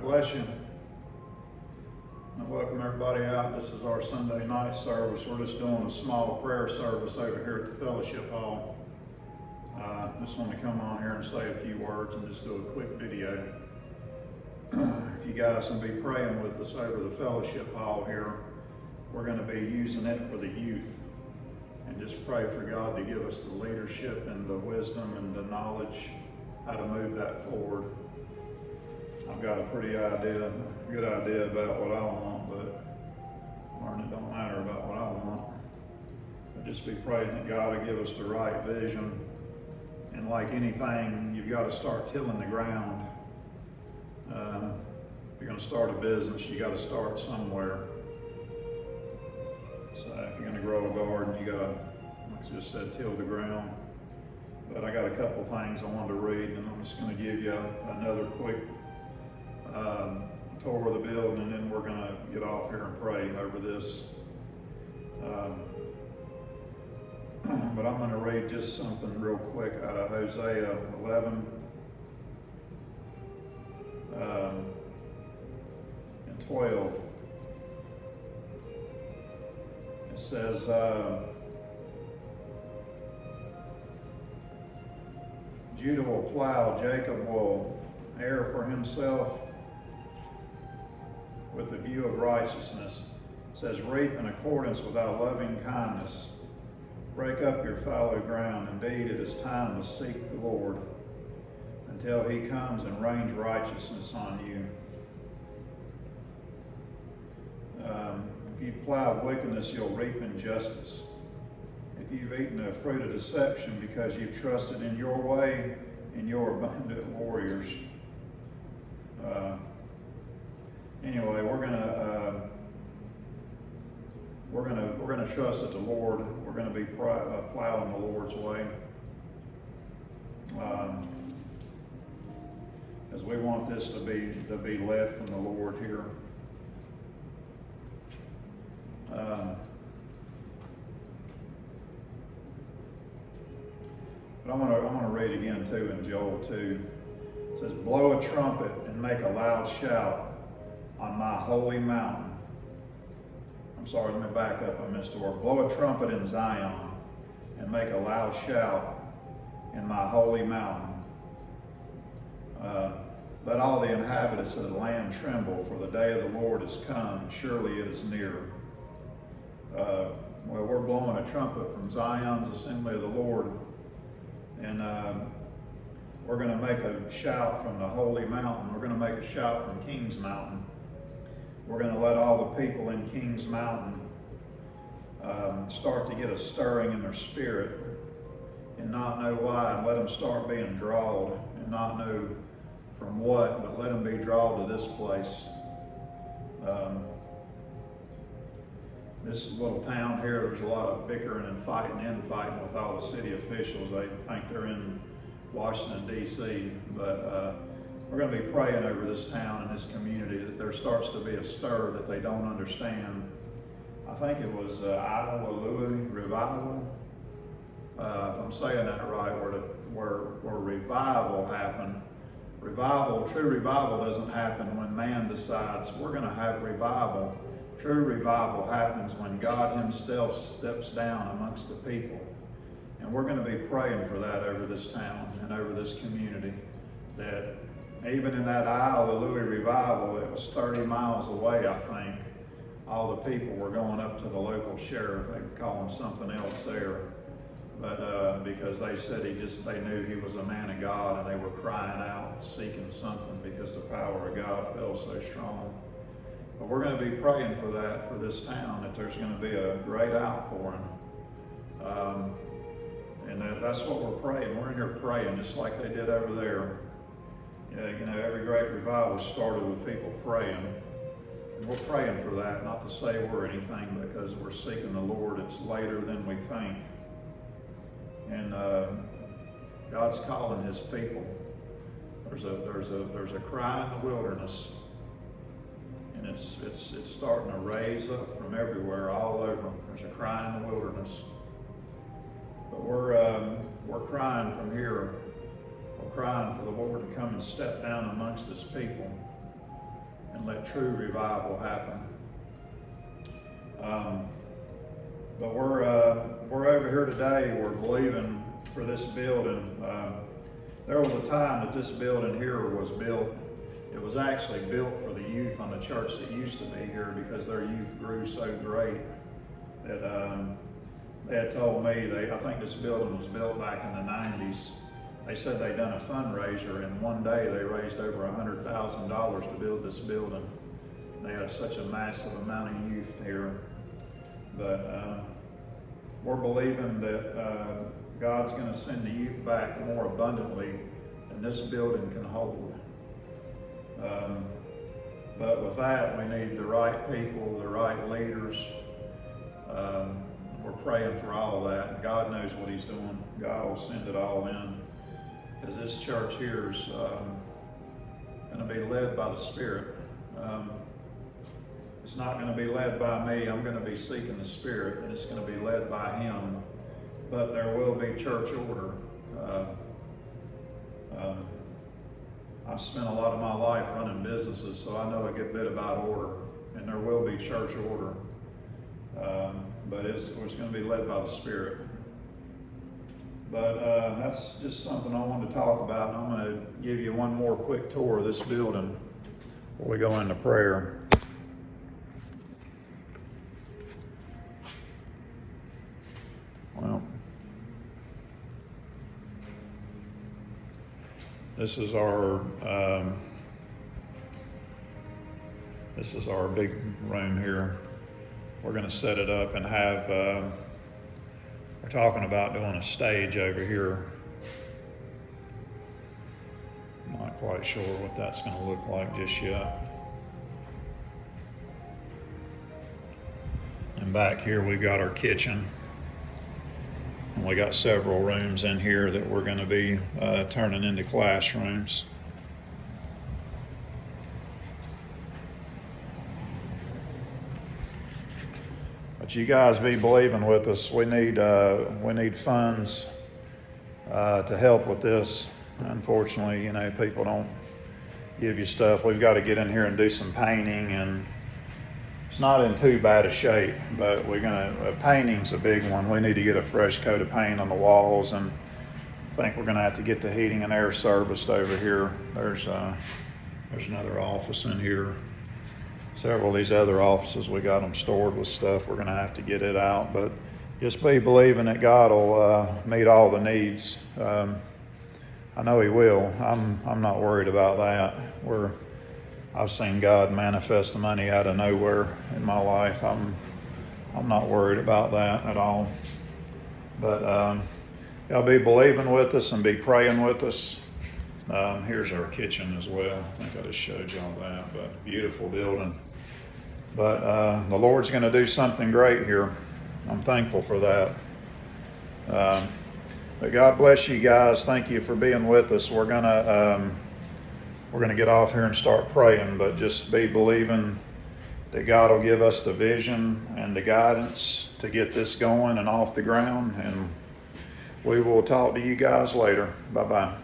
bless you. I welcome everybody out. This is our Sunday night service. We're just doing a small prayer service over here at the fellowship hall. Just want to come on here and say a few words and just do a quick video. If you guys can be praying with us over the fellowship hall here, we're going to be using it for the youth. And just pray for God to give us the leadership and the wisdom and the knowledge how to move that forward. I've got a good idea about what I want, but learn it don't matter about what I want. But just be praying that God will give us the right vision. And like anything, you've got to start tilling the ground. If you're going to start a business, you got to start somewhere. So if you're going to grow a garden, you got to, like I just said, till the ground. But I got a couple things I wanted to read, and I'm just going to give you another quick tour of the building, and then we're going to get off here and pray over this. But I'm going to read just something real quick out of Hosea 11 and 12. It says, Judah will plow, Jacob will err for himself with the view of righteousness. It says, reap in accordance with thy loving kindness. Break up your fallow ground. Indeed, it is time to seek the Lord until he comes and rains righteousness on you. If you've plowed wickedness, you'll reap injustice. If you've eaten the fruit of deception because you've trusted in your way and your abundant warriors. Anyway, we're gonna trust that the Lord. We're gonna be plowing the Lord's way, as we want this to be led from the Lord here. But I'm gonna read again too in Joel 2. It says, blow a trumpet and make a loud shout on my holy mountain. I'm sorry, let me back up, I missed a word. Blow a trumpet in Zion and make a loud shout in my holy mountain. Let all the inhabitants of the land tremble, for the day of the Lord is come, and surely it is near. Well, we're blowing a trumpet from Zion's assembly of the Lord, and we're going to make a shout from the holy mountain. We're going to make a shout from King's Mountain. We're going to let all the people in King's Mountain start to get a stirring in their spirit and not know why, and let them start being drawed and not know from what, but let them be drawn to this place. This little town here, there's a lot of bickering and infighting with all the city officials. They think they're in Washington, D.C., but we're going to be praying over this town and this community that there starts to be a stir that they don't understand. I think it was Isle of Louis Revival, if I'm saying that right, where revival happened. True revival doesn't happen when man decides we're going to have revival. True revival happens when God himself steps down amongst the people. And we're going to be praying for that over this town and over this community, that even in that Isle of Louis revival, it was 30 miles away, I think. All the people were going up to the local sheriff. They would call him something else there. But because they said they knew he was a man of God, and they were crying out, seeking something because the power of God fell so strong. But we're going to be praying for that, for this town, that there's going to be a great outpouring. And that's what we're praying. We're in here praying just like they did over there. Yeah, every great revival started with people praying. And we're praying for that, not to say we're anything, because we're seeking the Lord. It's later than we think. And God's calling his people. There's a cry in the wilderness. And it's starting to raise up from everywhere, all over. There's a cry in the wilderness. But we're crying from here. We're crying for the Lord to come and step down amongst his people. and let true revival happen. But we're over here today. We're believing for this building. There was a time that this building here was built. It was actually built for the youth on the church that used to be here, because their youth grew so great that they had told me, I think this building was built back in the 90s. They said they'd done a fundraiser, and one day they raised over $100,000 to build this building. They have such a massive amount of youth here. But we're believing that God's going to send the youth back more abundantly than this building can hold. But with that, we need the right people, the right leaders. We're praying for all of that. God knows what He's doing. God will send it all in, because this church here is going to be led by the Spirit. It's not going to be led by me. I'm going to be seeking the Spirit, and it's going to be led by Him. But there will be church order. I've spent a lot of my life running businesses, so I know a good bit about order, and there will be church order. But it's going to be led by the Spirit. But that's just something I wanted to talk about. And I'm going to give you one more quick tour of this building before we go into prayer. Well, this is our big room here. We're going to set it up and have, we're talking about doing a stage over here. I'm not quite sure what that's going to look like just yet. And back here we've got our kitchen. And we got several rooms in here that we're going to be turning into classrooms. But you guys be believing with us. We need funds to help with this. Unfortunately, people don't give you stuff. We've got to get in here and do some painting, and it's not in too bad a shape, but painting's a big one. We need to get a fresh coat of paint on the walls, and I think we're gonna have to get the heating and air serviced over here. There's another office in here. Several of these other offices, we got them stored with stuff. We're gonna have to get it out, but just be believing that God will meet all the needs. I know He will. I'm not worried about that. I've seen God manifest the money out of nowhere in my life. I'm not worried about that at all. But y'all be believing with us and be praying with us. Here's our kitchen as well. I think I just showed y'all that, but beautiful building. But the Lord's going to do something great here. I'm thankful for that. But God bless you guys. Thank you for being with us. We're gonna get off here and start praying, but just be believing that God will give us the vision and the guidance to get this going and off the ground. And we will talk to you guys later. Bye-bye.